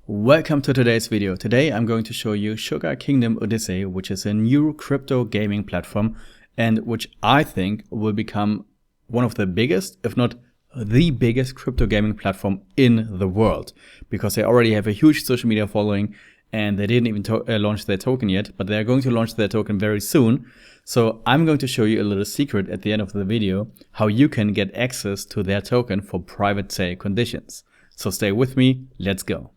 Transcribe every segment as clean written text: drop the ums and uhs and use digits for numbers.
Welcome to today's video. Today I'm going to show you Sugar Kingdom Odyssey, which is a new crypto gaming platform and which I think will become one of the biggest, if not the biggest crypto gaming platform in the world, because they already have a huge social media following and they didn't even launch their token yet, but they're going to launch their token very soon. So I'm going to show you a little secret at the end of the video, how you can get access to their token for private sale conditions. So stay with me, let's go.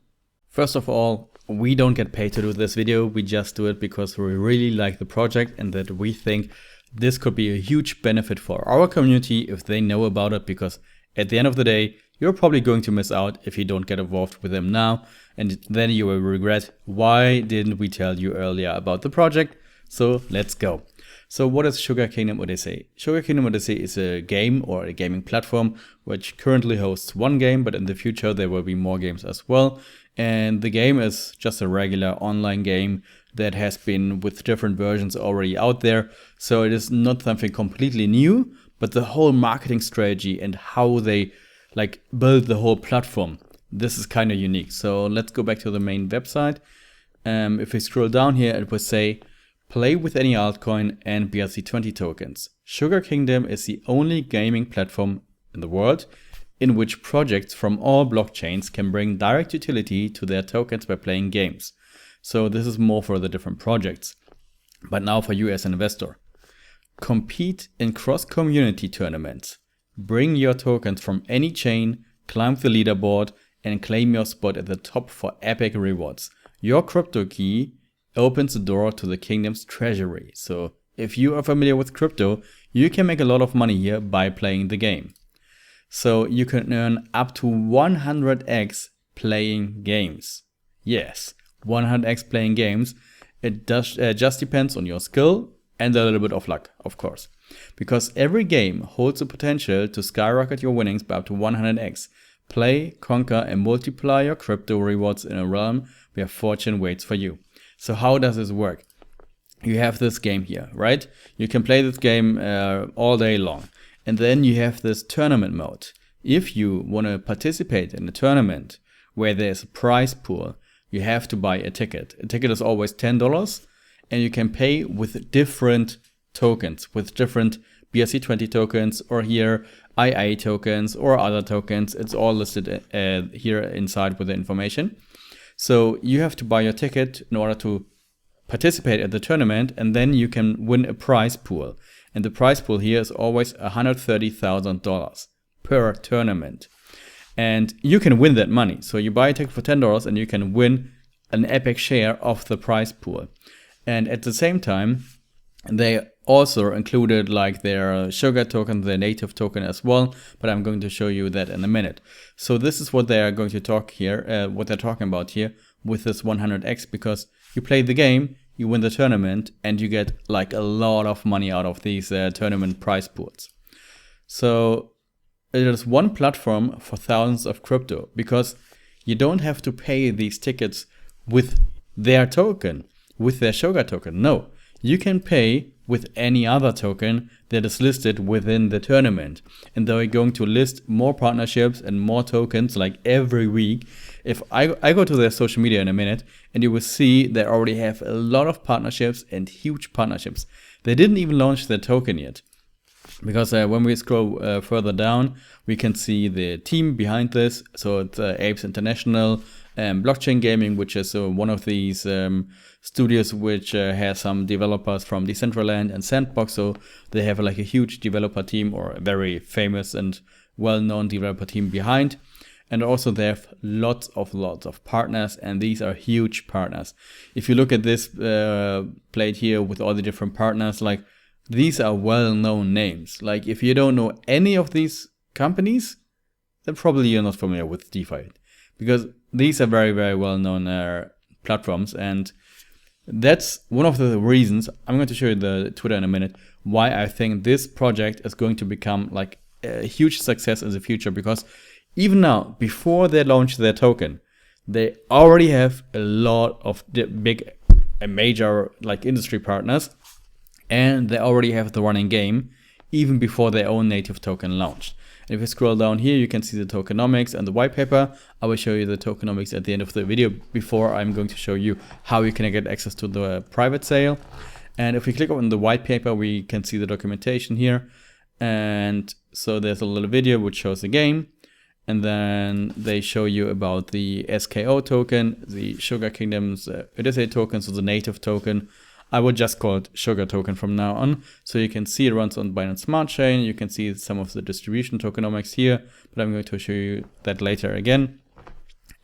First of all, we don't get paid to do this video, we just do it because we really like the project and that we think this could be a huge benefit for our community if they know about it, because at the end of the day, you're probably going to miss out if you don't get involved with them now, and then you will regret, why didn't we tell you earlier about the project? So let's go. So what is Sugar Kingdom Odyssey? Sugar Kingdom Odyssey is a game or a gaming platform which currently hosts one game, but in the future there will be more games as well. And the game is just a regular online game that has been with different versions already out there. So it is not something completely new, but the whole marketing strategy and how they build the whole platform, this is kind of unique. So let's go back to the main website. If we scroll down here, it will say, play with any altcoin and BRC20 tokens. Sugar Kingdom is the only gaming platform in the world in which projects from all blockchains can bring direct utility to their tokens by playing games. So this is more for the different projects. But now for you as an investor. Compete in cross-community tournaments. Bring your tokens from any chain, climb the leaderboard, and claim your spot at the top for epic rewards. Your crypto key opens the door to the kingdom's treasury. So if you are familiar with crypto, you can make a lot of money here by playing the game. So you can earn up to 100x playing games. Yes, 100x playing games. It just depends on your skill and a little bit of luck, of course. Because every game holds the potential to skyrocket your winnings by up to 100x. Play, conquer, and multiply your crypto rewards in a realm where fortune waits for you. So how does this work? You have this game here, right? You can play this game all day long. And then you have this tournament mode. If you want to participate in a tournament where there's a prize pool, you have to buy a ticket. A ticket is always $10 and you can pay with different tokens, with different BRC20 tokens or here II tokens or other tokens. It's all listed here inside with the information. So you have to buy your ticket in order to participate at the tournament, and then you can win a prize pool. And the prize pool here is always $130,000 per tournament. And you can win that money. So you buy a ticket for $10 and you can win an epic share of the prize pool. And at the same time, they also included their sugar token, their native token as well, but I'm going to show you that in a minute. So this is what they are going to talk here, what they're talking about here with this 100x, because you play the game, you win the tournament, and you get a lot of money out of these tournament prize pools. So it is one platform for thousands of crypto, because you don't have to pay these tickets with their token, with their sugar token. No, you can pay with any other token that is listed within the tournament. And they're going to list more partnerships and more tokens every week. If I go to their social media in a minute, and you will see they already have a lot of partnerships and huge partnerships. They didn't even launch their token yet. Because when we scroll further down, we can see the team behind this. So it's Apes International, Blockchain Gaming, which is one of these studios which has some developers from Decentraland and Sandbox. So they have a huge developer team, or a very famous and well-known developer team behind. And also they have lots of partners, and these are huge partners. If you look at this plate here with all the different partners, these are well-known names. If you don't know any of these companies, then probably you're not familiar with DeFi, because these are very, very well-known platforms. And that's one of the reasons, I'm going to show you the Twitter in a minute, why I think this project is going to become a huge success in the future. Because even now, before they launch their token, they already have a lot of big and major industry partners, and they already have the running game even before their own native token launched. And if you scroll down here, you can see the tokenomics and the white paper. I will show you the tokenomics at the end of the video before I'm going to show you how you can get access to the private sale. And if we click on the white paper, we can see the documentation here. And so there's a little video which shows the game. And then they show you about the SKO token, the Sugar Kingdom's Odyssey token, so the native token. I will just call it Sugar token from now on. So you can see it runs on Binance Smart Chain. You can see some of the distribution tokenomics here, but I'm going to show you that later again.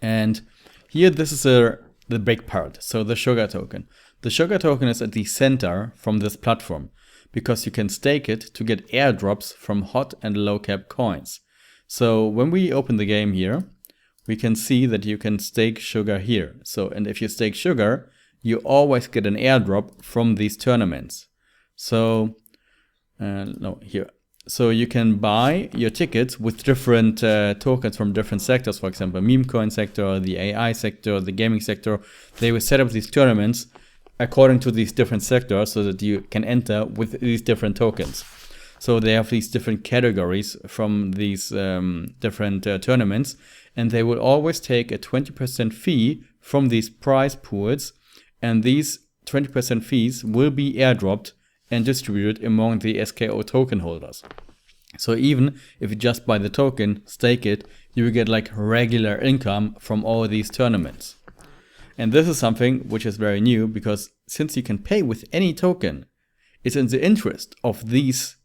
And here, this is the big part. So the Sugar token. The Sugar token is at the center from this platform because you can stake it to get airdrops from hot and low cap coins. So when we open the game here, we can see that you can stake Sugar here. So, and if you stake Sugar, you always get an airdrop from these tournaments. So, no, here. So you can buy your tickets with different tokens from different sectors. For example, meme coin sector, the AI sector, the gaming sector. They will set up these tournaments according to these different sectors so that you can enter with these different tokens. So they have these different categories from these different tournaments, and they will always take a 20% fee from these prize pools, and these 20% fees will be airdropped and distributed among the SKO token holders. So even if you just buy the token, stake it, you will get like regular income from all these tournaments. And this is something which is very new, because since you can pay with any token, it's in the interest of these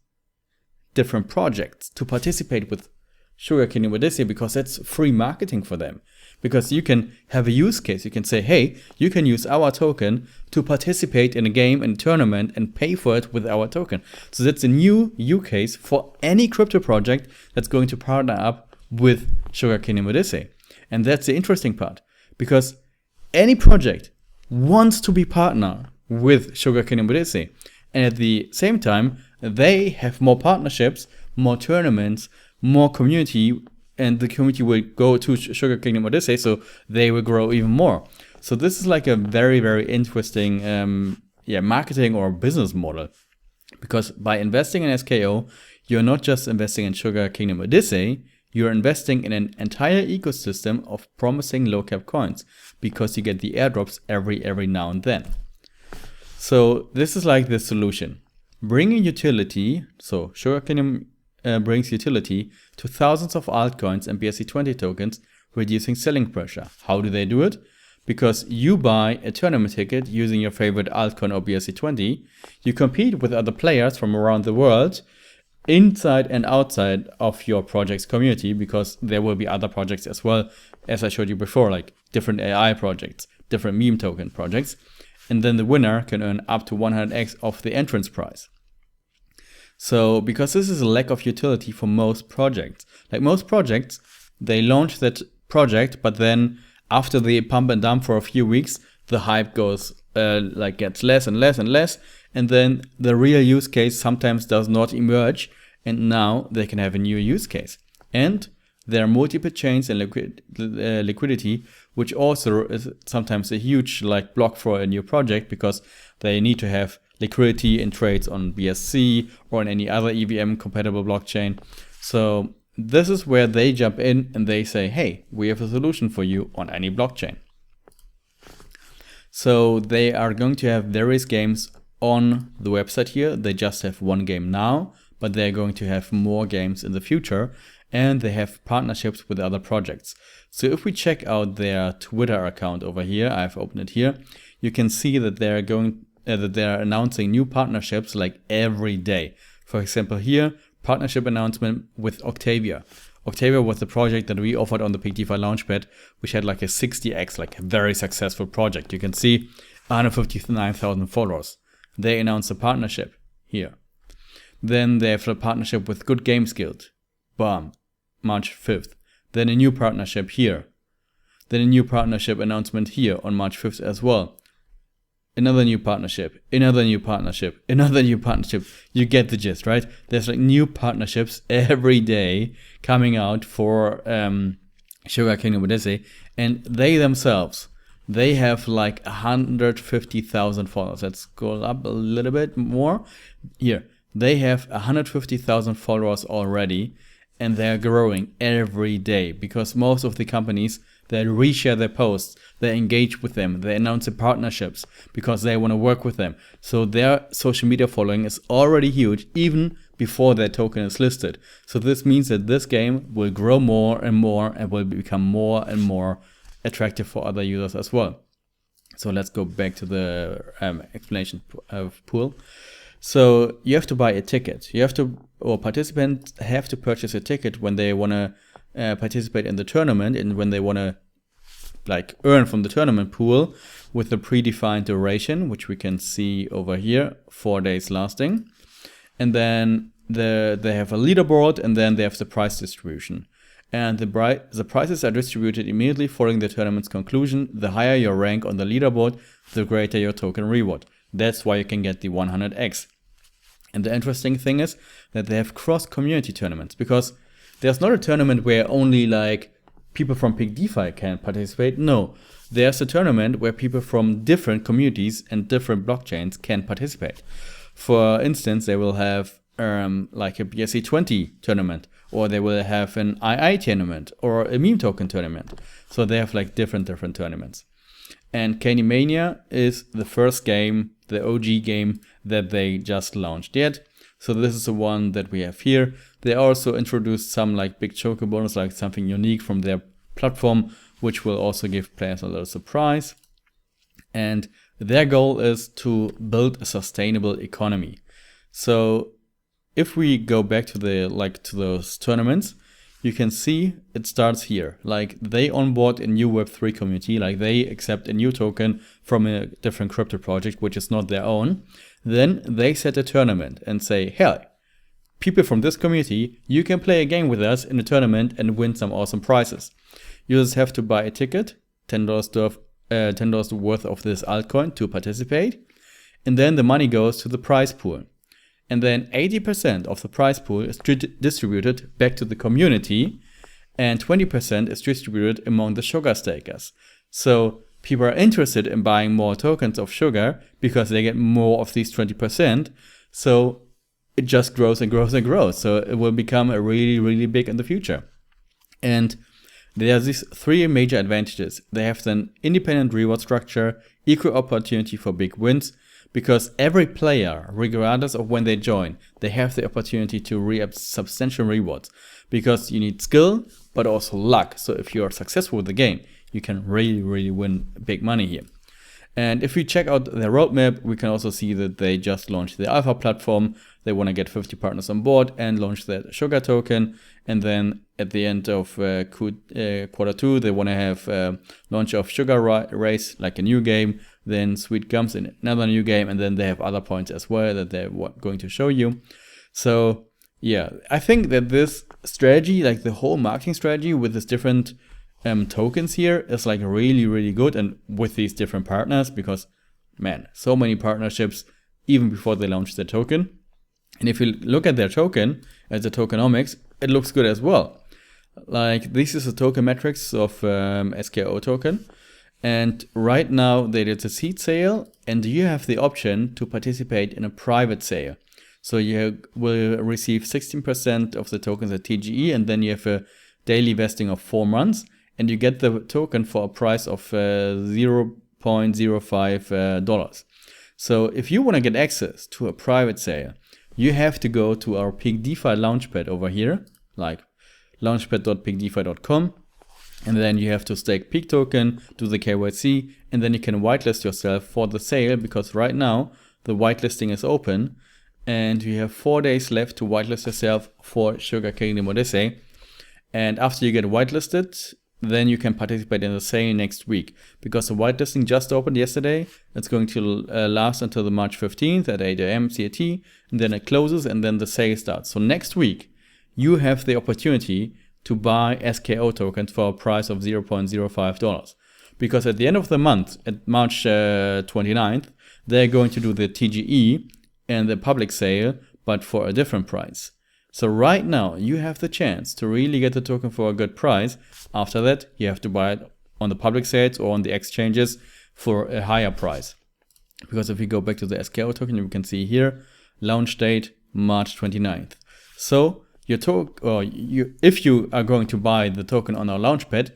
different projects to participate with Sugar Kingdom Odyssey, because that's free marketing for them. Because you can have a use case. You can say, hey, you can use our token to participate in a game and tournament and pay for it with our token. So that's a new use case for any crypto project that's going to partner up with Sugar Kingdom Odyssey. And that's the interesting part, because any project wants to be partner with Sugar Kingdom Odyssey. And at the same time, they have more partnerships, more tournaments, more community, and the community will go to Sugar Kingdom Odyssey, so they will grow even more. So this is like a very, very interesting marketing or business model. Because by investing in SKO, you're not just investing in Sugar Kingdom Odyssey, you're investing in an entire ecosystem of promising low cap coins, because you get the airdrops every now and then. So this is like the solution. Bringing utility, so Sugar Kingdom brings utility to thousands of altcoins and BSC20 tokens, reducing selling pressure. How do they do it? Because you buy a tournament ticket using your favorite altcoin or BSC20, you compete with other players from around the world, inside and outside of your project's community, because there will be other projects as well, as I showed you before, like different AI projects, different meme token projects. And then the winner can earn up to 100x of the entrance prize. So, because this is a lack of utility for most projects. Like most projects, they launch that project, but then after the pump and dump for a few weeks, the hype goes, gets less and less and less. And then the real use case sometimes does not emerge. And now they can have a new use case. And there are multiple chains and liquidity, which also is sometimes a huge block for a new project, because they need to have liquidity in trades on BSC or on any other EVM compatible blockchain. So this is where they jump in and they say, hey, we have a solution for you on any blockchain. So they are going to have various games on the website here. They just have one game now, but they're going to have more games in the future. And they have partnerships with other projects. So if we check out their Twitter account over here, I've opened it here, you can see that they're announcing new partnerships like every day. For example, here, partnership announcement with Octavia. Octavia was the project that we offered on the Peakdefi Launchpad, which had like a 60x, like a very successful project. You can see 159,000 followers. They announced a partnership here. Then they have a partnership with Good Games Guild. Bam. March 5th. Then a new partnership here. Then a new partnership announcement here on March 5th as well. Another new partnership, another new partnership, another new partnership. You get the gist, right? There's like new partnerships every day coming out for Sugar Kingdom Odyssey. And they themselves, they have like 150,000 followers. Let's scroll up a little bit more. Here, they have 150,000 followers already. and they're growing every day because most of the companies, they reshare their posts, they engage with them, they announce the partnerships because they want to work with them. So their social media following is already huge even before their token is listed. So this means that this game will grow more and will become more and more attractive for other users as well. So let's go back to the explanation of pool. So you have to buy a ticket. Participants have to purchase a ticket when they want to participate in the tournament and when they want to earn from the tournament pool with the predefined duration, which we can see over here, 4 days lasting. And then they have a leaderboard, and then they have the prize distribution. And the prizes are distributed immediately following the tournament's conclusion. The higher your rank on the leaderboard, the greater your token reward. That's why you can get the 100x. And the interesting thing is that they have cross-community tournaments, because there's not a tournament where only people from Peakdefi can participate. No, there's a tournament where people from different communities and different blockchains can participate. For instance, they will have a BSC20 tournament, or they will have an II tournament, or a meme token tournament. So they have different tournaments. And Candy Mania is the first game, the OG game that they just launched yet. So this is the one that we have here. They also introduced some big choker bonus, something unique from their platform, which will also give players a little surprise. And their goal is to build a sustainable economy. So if we go back to to those tournaments, you can see it starts here. They onboard a new Web3 community, they accept a new token from a different crypto project, which is not their own. Then they set a tournament and say, hey, people from this community, you can play a game with us in a tournament and win some awesome prizes. Users have to buy a ticket, $10 worth of this altcoin to participate. And then the money goes to the prize pool. And then 80% of the prize pool is distributed back to the community, and 20% is distributed among the sugar stakers. So people are interested in buying more tokens of sugar because they get more of these 20%. So it just grows and grows and grows. So it will become a really, really big in the future. And there are these 3 major advantages. They have an independent reward structure, equal opportunity for big wins, because every player, regardless of when they join, they have the opportunity to re-up substantial rewards. Because you need skill, but also luck. So if you are successful with the game, you can really, really win big money here. And if we check out their roadmap, we can also see that they just launched the alpha platform. They want to get 50 partners on board and launch their sugar token. And then at the end of quarter 2, they want to have launch of Sugar Race, a new game. Then Sweet Gums in another new game. And then they have other points as well that they're going to show you. So yeah, I think that this strategy, the whole marketing strategy with this different tokens here is really, really good, and with these different partners, because man, so many partnerships even before they launched their token. And if you look at their token, at the tokenomics, it looks good as well. This is the token metrics of SKO token, and right now they did a seed sale, and you have the option to participate in a private sale. So you will receive 16% of the tokens at TGE, and then you have a daily vesting of 4 months. And you get the token for a price of $0.05. So if you want to get access to a private sale, you have to go to our Peakdefi launchpad over here, launchpad.peakdefi.com. And then you have to stake Peak token, do the KYC, and then you can whitelist yourself for the sale, because right now the whitelisting is open and you have 4 days left to whitelist yourself for Sugar Kingdom Odyssey. And after you get whitelisted, then you can participate in the sale next week, because the whitelisting just opened yesterday. It's going to last until the March 15th at 8 AM CAT, and then it closes and then the sale starts. So next week, you have the opportunity to buy SKO tokens for a price of $0.05. Because at the end of the month, at March 29th, they're going to do the TGE and the public sale, but for a different price. So right now, you have the chance to really get the token for a good price. After that, you have to buy it on the public sales or on the exchanges for a higher price. Because if we go back to the SKO token, you can see here, launch date, March 29th. So if you are going to buy the token on our launchpad,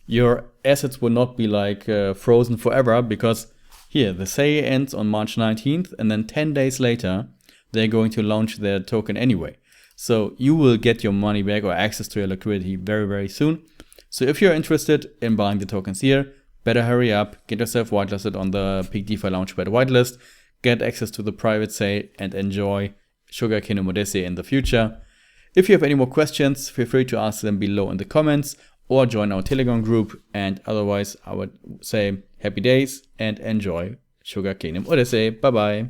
your assets will not be like frozen forever, because here the sale ends on March 19th, and then 10 days later they're going to launch their token anyway. So you will get your money back or access to your liquidity very, very soon. So if you're interested in buying the tokens here, better hurry up, get yourself whitelisted on the Peakdefi Launchpad whitelist, get access to the private sale, and enjoy Sugar Kingdom Odyssey in the future. If you have any more questions, feel free to ask them below in the comments or join our Telegram group. And otherwise, I would say happy days and enjoy Sugar Kingdom Odyssey. Bye bye.